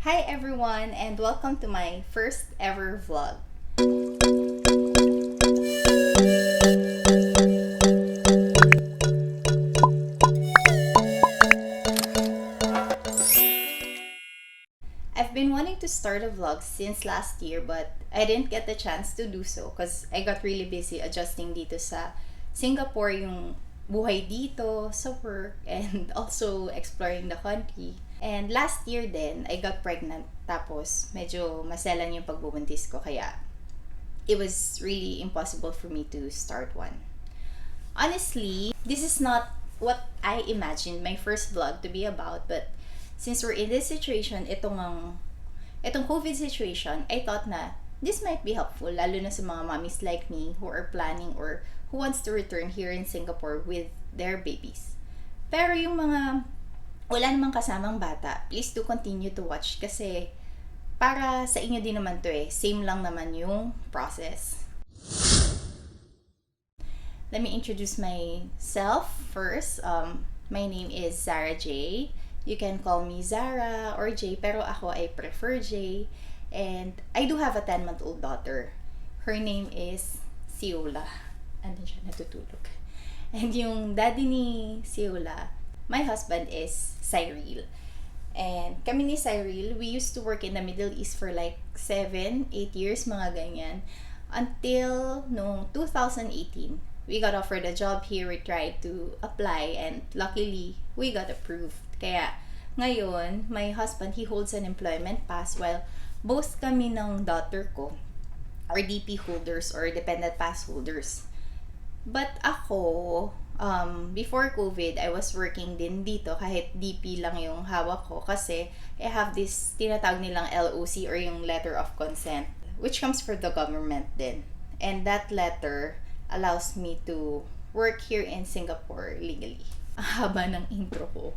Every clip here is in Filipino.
Hi everyone and welcome to my first ever vlog. I've been wanting to start a vlog since last year but I didn't get the chance to do so because I got really busy adjusting dito sa Singapore, yung buhay dito sa work and also exploring the country. And last year din, I got pregnant. Tapos, medyo maselan yung pagbubuntis ko. Kaya, it was really impossible for me to start one. Honestly, this is not what I imagined my first vlog to be about. But, since we're in this situation, itong COVID situation, I thought na this might be helpful. Lalo na sa mga mommies like me who are planning or who wants to return here in Singapore with their babies. Pero yung mga wala namang kasamang bata, please do continue to watch kasi para sa inyo din naman to eh. Same lang naman yung process. Let me introduce myself first. My name is Zarah Jay. You can call me Zarah or Jay, pero ako I prefer Jay. And I do have a 10-month-old daughter. Her name is Siola. Andun siya, natutulog. And yung daddy ni Siola, my husband is Cyril. And kami ni Cyril, we used to work in the Middle East for like 7-8 years, mga ganyan. Until no 2018, we got offered a job here. We tried to apply and luckily, we got approved. Kaya ngayon, my husband, he holds an employment pass while both kami ng daughter ko are DP holders or dependent pass holders. But ako, before COVID, I was working din dito kahit DP lang yung hawak ko kasi I have this tinatawag nilang LOC or yung letter of consent which comes from the government din. And that letter allows me to work here in Singapore legally. Ang haba ng intro ko.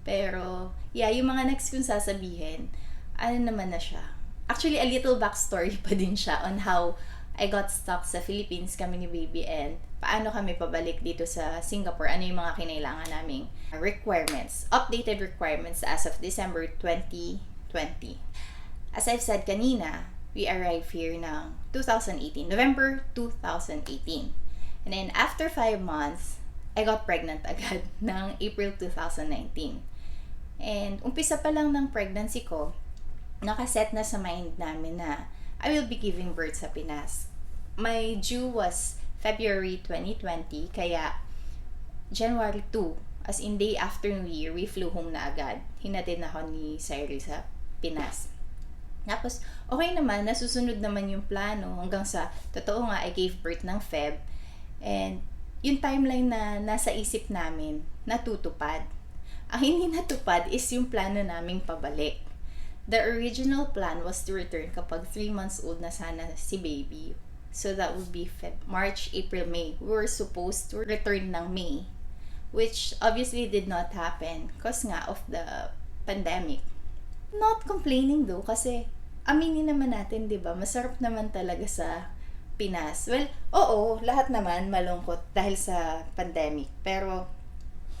Pero, yeah, yung mga next kong sasabihin, ano naman na siya. Actually, a little backstory pa din siya on how I got stuck sa Philippines kami ni baby and paano kami pabalik dito sa Singapore, ano yung mga kinailangan naming requirements, updated requirements as of December 2020. As I've said kanina, we arrived here ng 2018, November 2018. And then after 5 months, I got pregnant agad ng April 2019. And umpisa pa lang ng pregnancy ko, nakaset na sa mind namin na I will be giving birth sa Pinas. My due was February 2020, kaya January 2, as in day after New Year, we flew home na agad. Hinatid na ako ni Cyril sa Pinas. Tapos, okay naman, nasusunod naman yung plano hanggang sa, totoo nga, I gave birth ng Feb. And yung timeline na nasa isip namin, natutupad. Ang hindi natupad is yung plano naming pabalik. The original plan was to return kapag 3 months old na sana si baby. So that would be March, April, May. We were supposed to return ng May, which obviously did not happen because nga of the pandemic. Not complaining though kasi aminin naman natin, 'di ba? Masarap naman talaga sa Pinas. Well, oo, lahat naman malungkot dahil sa pandemic. Pero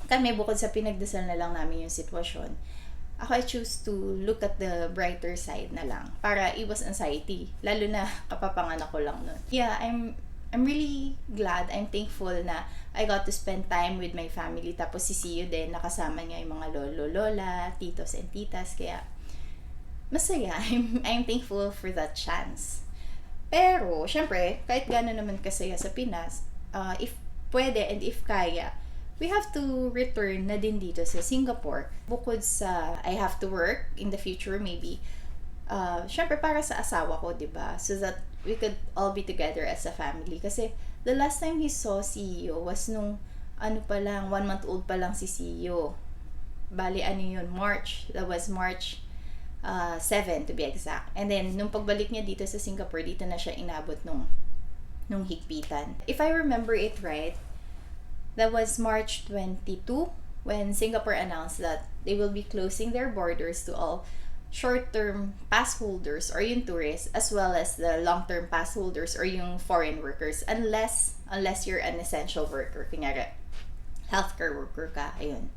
kami bukod sa pinagdasal na lang namin yung sitwasyon, ako I choose to look at the brighter side na lang para iwas anxiety, lalo na kapapanganak ko lang nun. Yeah, I'm really glad, I'm thankful na I got to spend time with my family. Tapos si Siyo din, nakasama niya yung mga lolo, lola, titos and titas, kaya masaya. I'm thankful for that chance. Pero, syempre, kahit gano'n naman kasaya sa Pinas, if pwede and if kaya, we have to return na din dito sa Singapore. Bukod sa I have to work in the future maybe, syempre para sa asawa ko, diba? So that we could all be together as a family. Kasi the last time he saw Siyo was nung 1-month-old pa lang si Siyo. Bali, March. That was March 7 to be exact. And then, nung pagbalik niya dito sa Singapore, dito na siya inabot nung higpitan. If I remember it right, that was March 22 when Singapore announced that they will be closing their borders to all short-term pass holders or yung tourists as well as the long-term pass holders or yung foreign workers unless you're an essential worker, kunyari healthcare worker ka, ayun.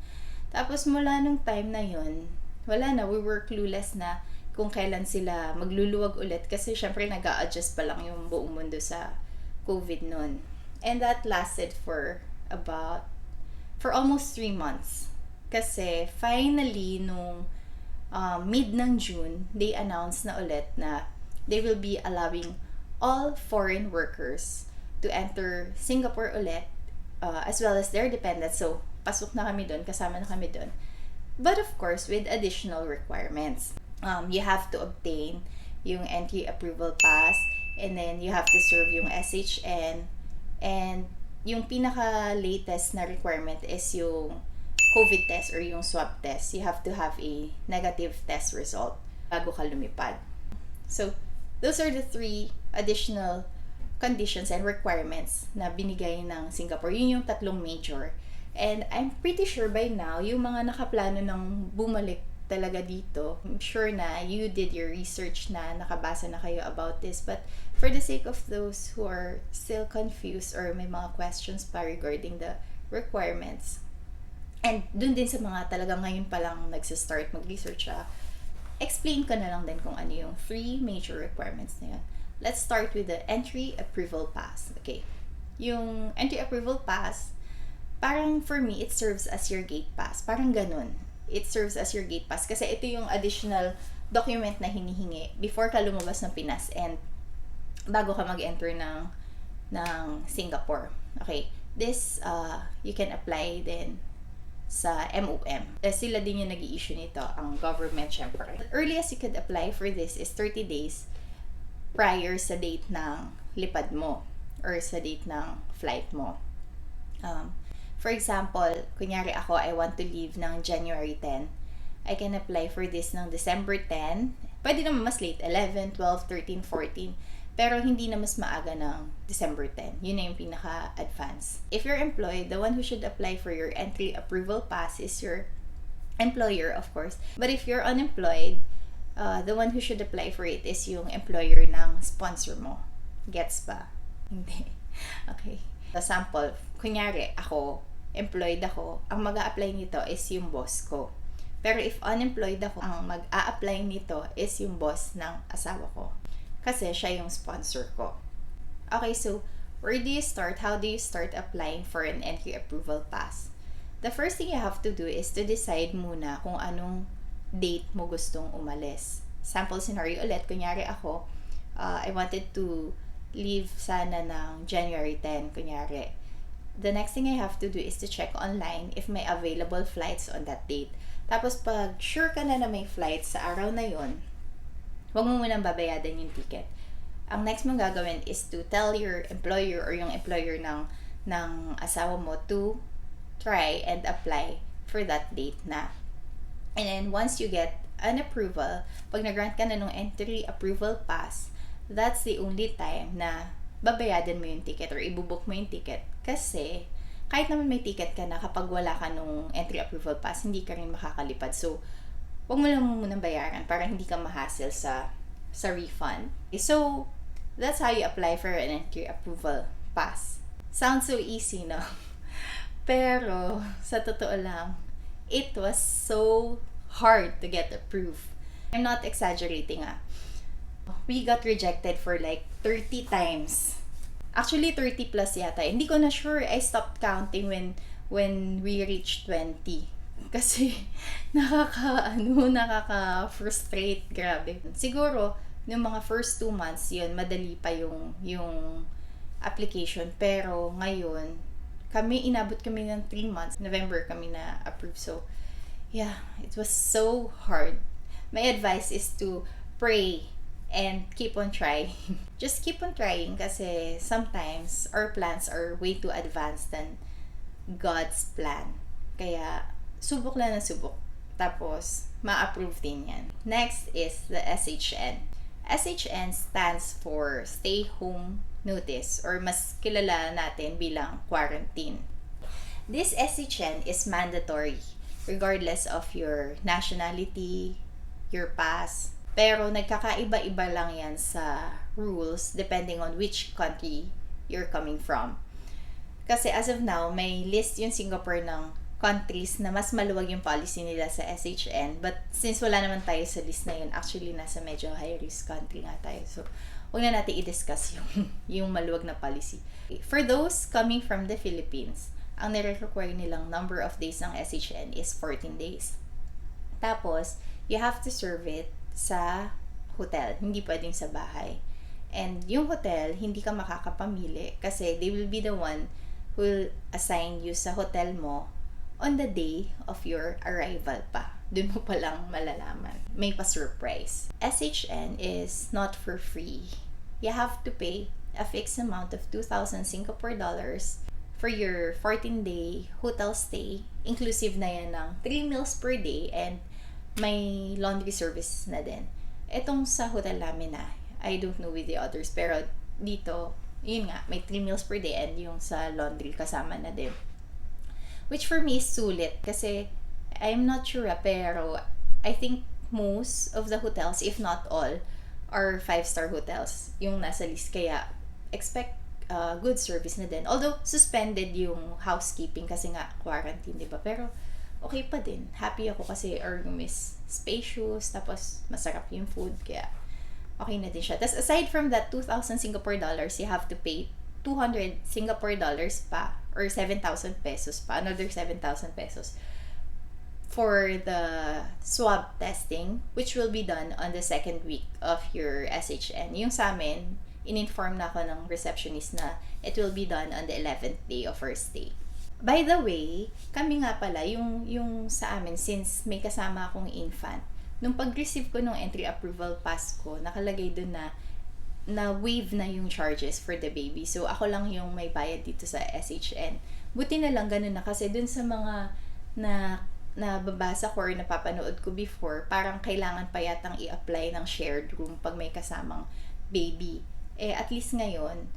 Tapos mula nung time na yun, wala na, we were clueless na kung kailan sila magluluwag ulit kasi syempre nag-a-adjust pa lang yung buong mundo sa COVID noon. And that lasted for almost 3 months. Kasi finally, nung mid ng June, they announced na ulit na they will be allowing all foreign workers to enter Singapore ulit, as well as their dependents. So, pasok na kami doon, kasama na kami doon. But of course, with additional requirements. You have to obtain yung entry approval pass, and then you have to serve yung SHN, and yung pinaka-latest na requirement is yung COVID test or yung swab test. You have to have a negative test result bago ka lumipad. So, those are the 3 additional conditions and requirements na binigay ng Singapore. Yun yung 3 major. And I'm pretty sure by now, yung mga nakaplano ng bumalik talaga dito, I'm sure na you did your research na, nakabasa na kayo about this. But for the sake of those who are still confused or may mga questions pa regarding the requirements, and dun din sa mga talagang ngayon pa lang nagsistart mag-research, explain ko na lang din kung ano yung 3 major requirements na yun. Let's start with the entry approval pass. Okay. Yung entry approval pass, parang for me, it serves as your gate pass. Parang ganun. It serves as your gate pass kasi ito yung additional document na hinihingi before ka lumabas ng Pinas and bago ka mag-enter ng Singapore. Okay. This, you can apply din sa MOM. Sila din yung nag-i-issue nito, ang government syempre. The earliest you could apply for this is 30 days prior sa date ng lipad mo or sa date ng flight mo. For example, kunyari ako, I want to leave ng January 10. I can apply for this ng December 10. Pwede naman mas late, 11, 12, 13, 14. Pero hindi na mas maaga ng December 10. Yun na yung pinaka-advance. If you're employed, the one who should apply for your entry approval pass is your employer, of course. But if you're unemployed, the one who should apply for it is yung employer ng sponsor mo. Gets ba? Hindi. Okay. For example, kunyari ako, employed ako, ang mag-a-apply nito is yung boss ko. Pero if unemployed ako, ang mag-a-apply nito is yung boss ng asawa ko. Kasi siya yung sponsor ko. Okay, so where do you start? How do you start applying for an entry approval pass? The first thing you have to do is to decide muna kung anong date mo gustong umalis. Sample scenario ulit, kunyari ako, I wanted to leave sana ng January 10, kunyari. The next thing I have to do is to check online if may available flights on that date. Tapos pag sure ka na may flights sa araw na yon, huwag mo munang babayadan yung ticket. Ang next mong gagawin is to tell your employer or yung employer ng asawa mo to try and apply for that date na. And then once you get an approval, pag nag-grant ka na ng entry approval pass, that's the only time na babayadan mo yung ticket or ibubook mo yung ticket. Kasi kahit naman may ticket ka na, kapag wala ka nung entry approval pass, hindi ka rin makakalipad. So, huwag mo lang munang bayaran para hindi ka ma-hassle sa refund. So, that's how you apply for an entry approval pass. Sounds so easy, no? Pero, sa totoo lang, it was so hard to get approved. I'm not exaggerating, We got rejected for like 30 times. Actually, 30 plus yata. Hindi ko na sure. I stopped counting when we reached 20. Kasi nakaka-frustrate. Grabe. Siguro, yung mga first 2 months, yun, madali pa yung application. Pero ngayon, inabot kami ng 3 months. November kami na approve. So, yeah, it was so hard. My advice is to pray and keep on trying. Just keep on trying kasi sometimes our plans are way too advanced than God's plan. Kaya, subok lang na subok. Tapos, ma-approve din yan. Next is the SHN. SHN stands for Stay Home Notice or mas kilala natin bilang quarantine. This SHN is mandatory regardless of your nationality, your pass. Pero nagkakaiba-iba lang yan sa rules depending on which country you're coming from. Kasi as of now, may list yung Singapore ng countries na mas maluwag yung policy nila sa SHN. But since wala naman tayo sa list na yun, actually nasa medyo high-risk country nga tayo. So, huwag na natin i-discuss yung maluwag na policy. For those coming from the Philippines, ang nire-require nilang number of days ng SHN is 14 days. Tapos, you have to serve it sa hotel. Hindi pwedeng sa bahay. And yung hotel, hindi ka makakapamili kasi they will be the one who will assign you sa hotel mo on the day of your arrival pa. Doon mo palang malalaman. May pa-surprise. SHN is not for free. You have to pay a fixed amount of 2,000 Singapore dollars for your 14-day hotel stay. Inclusive na yan ng 3 meals per day and may laundry service na din. Etong sa hotel namin na, I don't know with the others, pero dito, yun nga, may 3 meals per day and yung sa laundry kasama na din. Which for me is sulit kasi I'm not sure pero I think most of the hotels, if not all, are 5-star hotels yung nasa list. Kaya expect good service na din. Although suspended yung housekeeping kasi nga quarantine, di ba? Pero okay pa din. Happy ako kasi our room is spacious, tapos masarap yung food, kaya okay na din siya. Tapos aside from that 2,000 Singapore dollars, you have to pay 200 Singapore dollars pa or 7,000 pesos pa, another 7,000 pesos for the swab testing, which will be done on the 2nd week of your SHN. Yung sa amin, in-inform na ako ng receptionist na it will be done on the 11th day of our stay. By the way, kami nga pala, yung sa amin, since may kasama akong infant, nung pag-receive ko ng entry approval pass ko, nakalagay dun na waive na yung charges for the baby. So, ako lang yung may bayad dito sa SHN. Buti na lang ganun na kasi dun sa mga na nababasa ko or napapanood ko before, parang kailangan pa yatang i-apply ng shared room pag may kasamang baby. At least ngayon,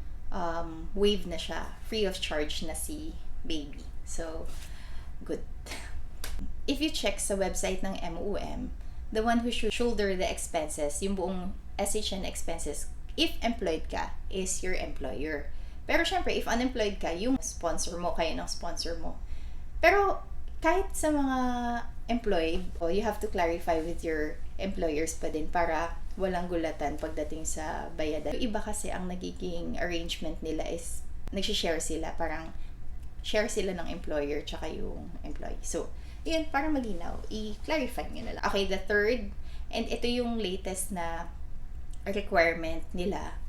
waive na siya. Free of charge na si baby. So, good. If you check sa website ng MOM, the one who should shoulder the expenses, yung buong SHN expenses, if employed ka, is your employer. Pero syempre, if unemployed ka, yung sponsor mo, kaya ng sponsor mo. Pero kahit sa mga employed, you have to clarify with your employers pa din para walang gulatan pagdating sa bayadan. Yung iba kasi ang nagiging arrangement nila is nagsishare sila, parang share sila ng employer tsaka yung employee. So, yun, para malinaw, i-clarify nyo na lang. Okay, the third, and ito yung latest na requirement nila,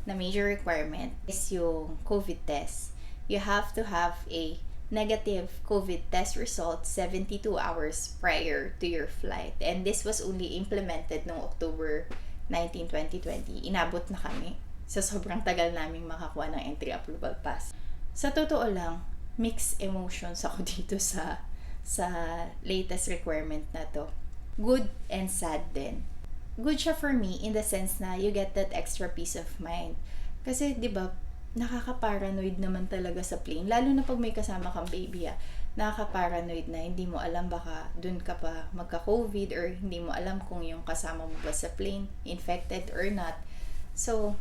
na major requirement, is yung COVID test. You have to have a negative COVID test result 72 hours prior to your flight. And this was only implemented noong October 19, 2020. Inabot na kami sa sobrang tagal naming makakuha ng entry approval pass. Sa totoo lang, mixed emotions ako dito sa latest requirement na to. Good and sad din. Good siya for me in the sense na you get that extra peace of mind. Kasi, di ba, nakaka-paranoid naman talaga sa plane. Lalo na pag may kasama kang baby, nakaka-paranoid na hindi mo alam baka dun ka pa magka-COVID or hindi mo alam kung yung kasama mo ba sa plane infected or not. So,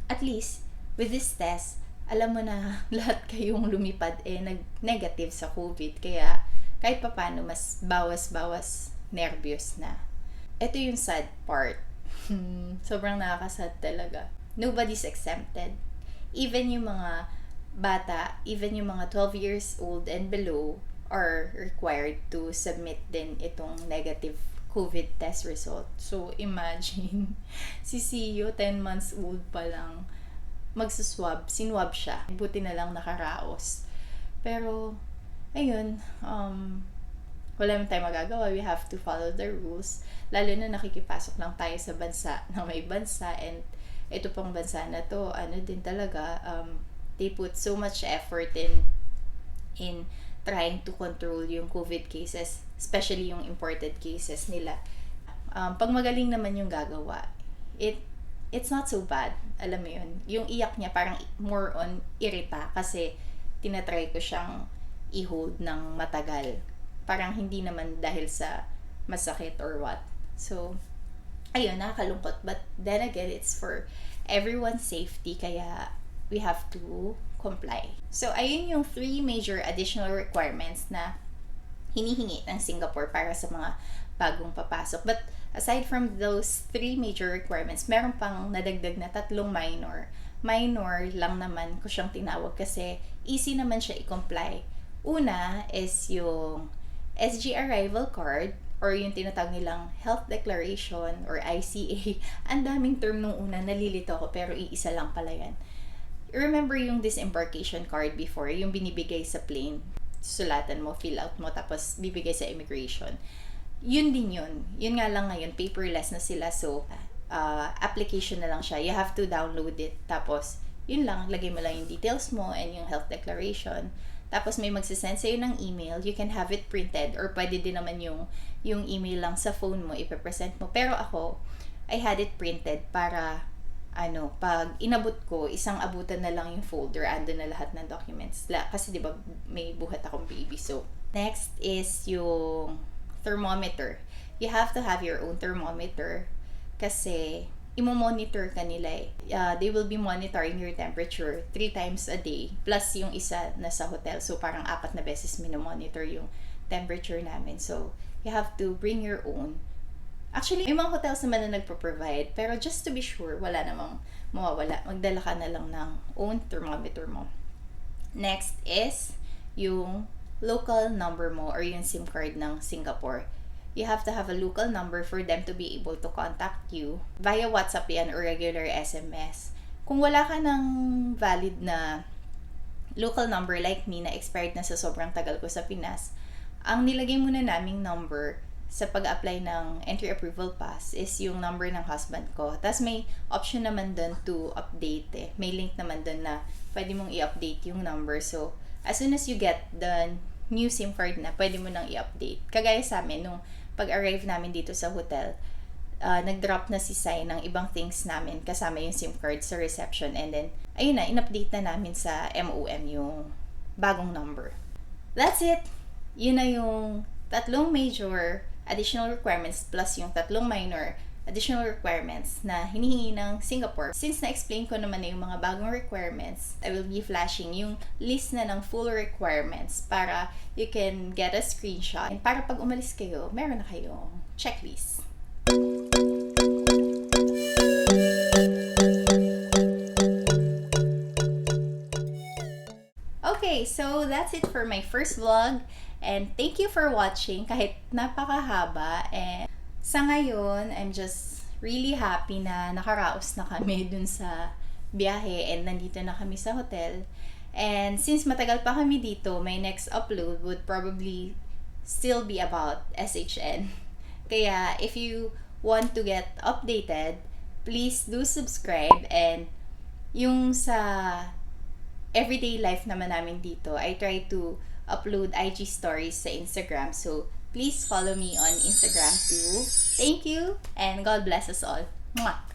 at least, with this test, alam mo na lahat kayong lumipad nag-negative sa COVID. Kaya, kahit pa paano, mas bawas-bawas nervyos na. Ito yung sad part. Sobrang nakakasad talaga. Nobody's exempted. Even yung mga bata, even yung mga 12 years old and below are required to submit din itong negative COVID test result. So, imagine, si Siyo, 10 months old pa lang, magsuswab, sinwab siya. Buti na lang nakaraos. Pero, ayun, wala naman tayo magagawa. We have to follow the rules. Lalo na nakikipasok lang tayo sa bansa na may bansa, and ito pang bansa na to, din talaga, they put so much effort in trying to control yung COVID cases, especially yung imported cases nila. Pag magaling naman yung gagawa, it's not so bad. Alam mo yun, yung iyak niya parang more on irita kasi tinatry ko siyang i-hold ng matagal. Parang hindi naman dahil sa masakit or what. So, ayun, nakakalungkot. But then again, it's for everyone's safety. Kaya, we have to comply. So, ayun yung 3 major additional requirements na hinihingi ng Singapore para sa mga bagong papasok. But aside from those 3 major requirements, meron pang nadagdag na 3 minor. Minor lang naman ko siyang tinawag kasi easy naman siya i-comply. Una is yung SG arrival card or yung tinatawag nilang health declaration or ICA. Ang daming term nung una, nalilito ako pero iisa lang pala yan. Remember yung disembarkation card before, yung binibigay sa plane, sulatan mo, fill out mo, tapos bibigay sa immigration. Yun din yun. Yun nga lang ngayon, paperless na sila, so application na lang siya. You have to download it, tapos yun lang, lagay mo lang yung details mo and yung health declaration. Tapos may magsisend sa'yo ng email, you can have it printed or pwede din naman yung email lang sa phone mo, ipepresent mo. Pero ako, I had it printed para pag inabot ko, isang abutan na lang yung folder, ando na lahat ng documents. Kasi di ba may buhat akong baby. So, next is yung thermometer. You have to have your own thermometer kasi imo-monitor ka nila eh. They will be monitoring your temperature 3 times a day plus yung isa na sa hotel. So, parang 4 na beses minomonitor yung temperature namin. So, you have to bring your own. Actually, may mga hotels naman na nagpo-provide, pero just to be sure, wala namang mawawala. Magdala ka na lang ng own thermometer mo. Next is yung local number mo or yung SIM card ng Singapore. You have to have a local number for them to be able to contact you via WhatsApp yan or regular SMS. Kung wala ka ng valid na local number like me na expired na sa sobrang tagal ko sa Pinas, ang nilagay muna naming number sa pag-apply ng entry approval pass is yung number ng husband ko. Tapos may option naman dun to update eh. May link naman dun na pwede mong i-update yung number. So, as soon as you get the new SIM card na, pwede mo nang i-update. Kagaya sa amin, nung pag-arrive namin dito sa hotel, nag-drop na si Sai ng ibang things namin kasama yung SIM card sa reception. And then, ayun na, in-update na namin sa MOM yung bagong number. That's it! Yun na yung 3 major additional requirements plus yung 3 minor additional requirements na hinihingi ng Singapore. Since na-explain ko naman na yung mga bagong requirements, I will be flashing yung list na ng full requirements para you can get a screenshot. And para pag umalis kayo, meron na kayong checklist. Okay, so that's it for my first vlog. And thank you for watching kahit napakahaba. And sa ngayon, I'm just really happy na nakaraos na kami dun sa biyahe and nandito na kami sa hotel. And since matagal pa kami dito, my next upload would probably still be about SHN. Kaya if you want to get updated, please do subscribe. And yung sa everyday life naman namin dito, I try to upload IG stories sa Instagram. So, please follow me on Instagram too. Thank you and God bless us all. Mwah!